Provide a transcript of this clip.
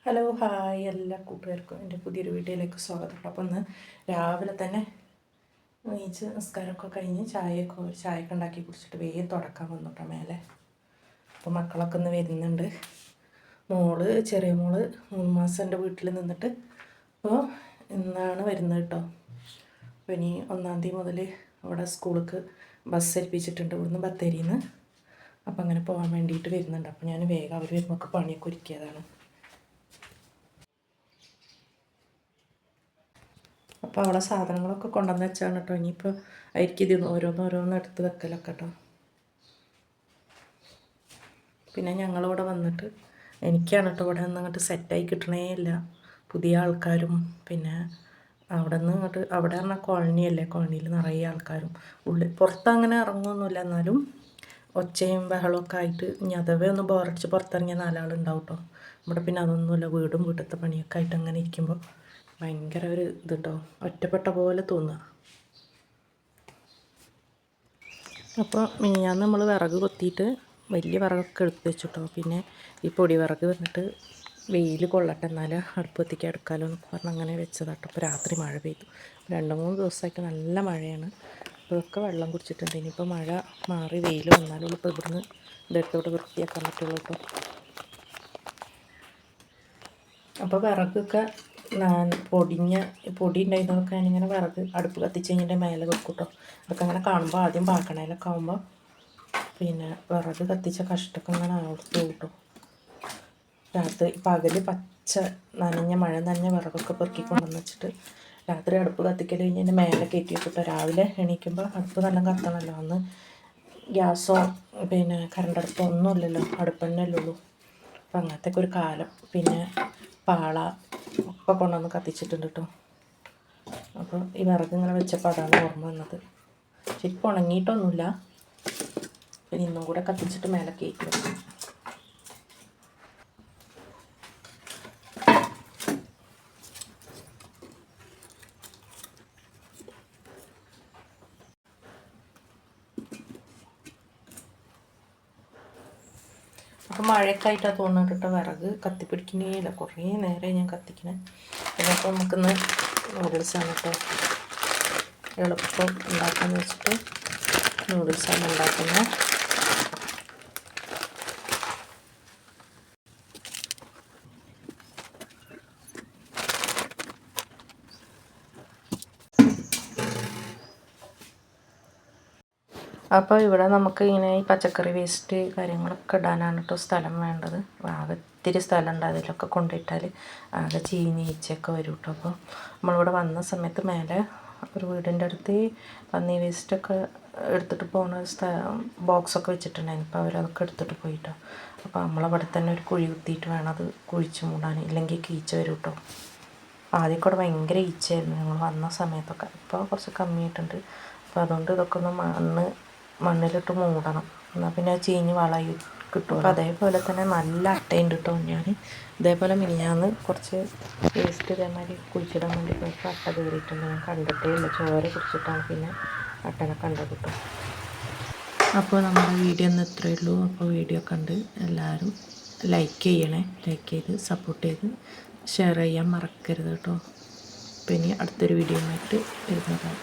Hello hi എല്ലാ കൂട്ടുകാർക്കും എൻ്റെ പുതിയൊരു വീഡിയോയിലേക്ക് സ്വാഗതം. അപ്പോൾ ഇന്ന് രാവിലെ തന്നെ എണീച്ച് നിസ്കാരമൊക്കെ കഴിഞ്ഞ് ചായയൊക്കെ ഉണ്ടാക്കി കുടിച്ചിട്ട് വേഗം തുടക്കാൻ വന്നിട്ടോ മേലെ. അപ്പോൾ മക്കളൊക്കെ ഇന്ന് വരുന്നുണ്ട്. ചെറിയ മോള് 3 മാസം എൻ്റെ വീട്ടിൽ നിന്നിട്ട് അപ്പോൾ ഇന്നാണ് വരുന്നത് കേട്ടോ. അപ്പോൾ ഇനി 1-ാം തീയതി മുതൽ അവിടെ സ്കൂൾക്ക് ബസ് ഏൽപ്പിച്ചിട്ടുണ്ട് ഇവിടുന്ന് ബത്തേരിയിൽ നിന്ന്. അപ്പോൾ അങ്ങനെ പോകാൻ വേണ്ടിയിട്ട് വരുന്നുണ്ട്. അപ്പോൾ ഞാൻ വേഗം അവർ വരുമ്പോൾ പണിയൊക്കെ ഒരുക്കിയതാണ്. അപ്പോൾ അവിടെ സാധനങ്ങളൊക്കെ കൊണ്ടുവന്ന് വെച്ചാണ് കേട്ടോ. ഇനിയിപ്പോൾ ആയിരിക്കും ഇത് ഓരോന്നോരോന്ന് എടുത്ത് വെക്കലൊക്കെ കേട്ടോ. പിന്നെ ഞങ്ങളിവിടെ വന്നിട്ട് എനിക്കാണ് കേട്ടോ ഇവിടെ നിന്ന് അങ്ങോട്ട് സെറ്റായി കിട്ടണേ ഇല്ല. പുതിയ ആൾക്കാരും പിന്നെ അവിടെ നിന്ന് ഇങ്ങോട്ട് അവിടെ പറഞ്ഞാൽ കോളനിയല്ലേ, കോളനിയിൽ നിറയെ ആൾക്കാരും പുറത്ത് അങ്ങനെ ഇറങ്ങുമൊന്നുമില്ല. എന്നാലും ഒച്ചയും ബഹളമൊക്കെ ആയിട്ട് ഇനി അഥവേ ഒന്ന് ബോറടിച്ച് പുറത്തിറങ്ങിയ 4 ആളുണ്ടാവും കേട്ടോ. ഇവിടെ പിന്നെ അതൊന്നുമില്ല. വീട്ടത്തെ പണിയൊക്കെ ആയിട്ട് അങ്ങനെ ഇരിക്കുമ്പോൾ ഭയങ്കര ഒരു ഇത് കേട്ടോ, ഒറ്റപ്പെട്ട പോലെ തോന്നുക. അപ്പോൾ മിനിഞ്ഞാന്ന് നമ്മൾ വിറക് കൊത്തിയിട്ട് വലിയ വിറകൊക്കെ എടുത്ത് വെച്ചു കേട്ടോ. പിന്നെ ഈ പൊടി വിറക് വന്നിട്ട് വെയിൽ കൊള്ളട്ടെ എന്നാലും അടുപ്പ് കത്തിക്കാൻ എടുക്കാമല്ലോ എന്ന് പറഞ്ഞ് അങ്ങനെ വെച്ചതാട്ടോ. അപ്പോൾ രാത്രി മഴ പെയ്തു. 2-3 ദിവസമായിട്ട് നല്ല മഴയാണ്. ഇതൊക്കെ വെള്ളം കുടിച്ചിട്ടുണ്ട്. ഇനിയിപ്പോൾ മഴ മാറി വെയിൽ വന്നാലുള്ളൂ ഇപ്പോൾ ഇവിടുന്ന് ഇതെടുത്തോട്ട് വൃത്തിയാക്കാൻ പറ്റുള്ളൂ കേട്ടോ. അപ്പോൾ വിറകൊക്കെ പൊടി ഉണ്ടായിരുന്നതൊക്കെ ഞാനിങ്ങനെ വിറക് അടുപ്പ് കത്തിച്ച് കഴിഞ്ഞിട്ട് മേലെ വെക്കും കേട്ടോ. അതൊക്കെ അങ്ങനെ കാണുമ്പോൾ ആദ്യം പാക്കണയിലൊക്കെ ആകുമ്പോൾ പിന്നെ വിറക് കത്തിച്ച കഷ്ടമൊക്കെ ഇങ്ങനെ ആവർത്തു കേട്ടോ. രാത്രി പകൽ പച്ച മഴ നനഞ്ഞ വിറകൊക്കെ പെറുക്കി കൊണ്ടുവന്ന് വെച്ചിട്ട് രാത്രി അടുപ്പ് കത്തിക്കൽ കഴിഞ്ഞ് എൻ്റെ മേലെ കയറ്റി വെച്ചിട്ടോ. രാവിലെ എണീക്കുമ്പോൾ അടുപ്പ് നല്ല കത്തണമല്ലോ. അന്ന് ഗ്യാസോ പിന്നെ കറണ്ടടുപ്പോ ഒന്നുമില്ലല്ലോ, അടുപ്പന്നല്ലേ ഉള്ളൂ. അപ്പം അങ്ങനത്തെ ഒരു കാലം. പിന്നെ പാള ഒക്കെ കൊണ്ടുവന്ന് കത്തിച്ചിട്ടുണ്ട് കേട്ടോ. അപ്പോൾ ഈ വിറക് ഇങ്ങനെ വെച്ചപ്പോൾ അതാണ് ഓർമ്മ വന്നത്. ശരിക്കും ഉണങ്ങിയിട്ടൊന്നുമില്ല. പിന്നെ ഇന്നും കൂടെ കത്തിച്ചിട്ട് മേലെ കയറ്റി വെക്കും. അപ്പോൾ മഴയൊക്കെ ആയിട്ടാണ് തോന്നുന്നുണ്ട് കേട്ടോ. വിറക് കത്തിപ്പിടിക്കുന്നേ ഇല്ല. കുറേ നേരമായി ഞാൻ കത്തിക്കണേ. പിന്നെ അപ്പോൾ നമുക്കിന്ന് നൂഡിൽസാണ് കേട്ടോ. എളുപ്പം ഉണ്ടാക്കാമെന്ന് വെച്ചിട്ട് നൂഡിൽസാണ് ഉണ്ടാക്കുന്നത്. അപ്പോൾ ഇവിടെ നമുക്ക് ഇങ്ങനെ ഈ പച്ചക്കറി വേസ്റ്റ് കാര്യങ്ങളൊക്കെ ഇടാനാണ് കേട്ടോ സ്ഥലം വേണ്ടത്. ആകെ ഇത്തിരി സ്ഥലമുണ്ട്. അതിലൊക്കെ കൊണ്ടിട്ടാൽ ആകെ ഈച്ചയൊക്കെ വരും കേട്ടോ. അപ്പോൾ നമ്മളിവിടെ വന്ന സമയത്ത് മേലെ ഒരു വീടിൻ്റെ അടുത്ത് പന്നി വേസ്റ്റൊക്കെ എടുത്തിട്ട് പോകുന്ന ബോക്സൊക്കെ വെച്ചിട്ടുണ്ടായിരുന്നു. അപ്പോൾ അവരതൊക്കെ എടുത്തിട്ട് പോയിട്ടോ. അപ്പോൾ നമ്മളവിടെ തന്നെ ഒരു കുഴി കുത്തിയിട്ട് വേണം അത് കുഴിച്ച് മൂടാൻ, ഇല്ലെങ്കിൽ ഈച്ച വരും കേട്ടോ. ആദ്യമൊക്കെ ഇവിടെ ഭയങ്കര ഈച്ചയായിരുന്നു ഞങ്ങൾ വന്ന സമയത്തൊക്കെ. ഇപ്പോൾ കുറച്ച് കമ്മിയായിട്ടുണ്ട്. അപ്പോൾ അതുകൊണ്ട് ഇതൊക്കെ ഒന്ന് മണ്ണിലിട്ട് മൂടണം. എന്നാൽ പിന്നെ ചീഞ്ഞ് വളമായി കിട്ടും. അപ്പോൾ അതേപോലെ തന്നെ നല്ല അട്ടയുണ്ട് കേട്ടോ. ഞാൻ ഇതേപോലെ മിനിഞ്ഞാന്ന് കുറച്ച് വേസ്റ്റ് ഇതേമാതിരി കുഴിച്ചിടാൻ വേണ്ടി പോയപ്പോൾ അട്ട കയറിയിട്ടുണ്ട്. ഞാൻ കണ്ടിട്ടേ ഇല്ല. ചോര കുടിച്ചിട്ടാണ് പിന്നെ അട്ടനെ കണ്ടത് കേട്ടോ. അപ്പോൾ നമ്മുടെ വീഡിയോ ഒന്ന് ഇത്രയേ ഉള്ളൂ. അപ്പോൾ വീഡിയോ കണ്ട് എല്ലാവരും ലൈക്ക് ചെയ്യണേ. ലൈക്ക് ചെയ്ത് സപ്പോർട്ട് ചെയ്ത് ഷെയർ ചെയ്യാൻ മറക്കരുത് കേട്ടോ. പിന്നെ അടുത്തൊരു വീഡിയോ ആയിട്ട് വരുന്നതാണ്.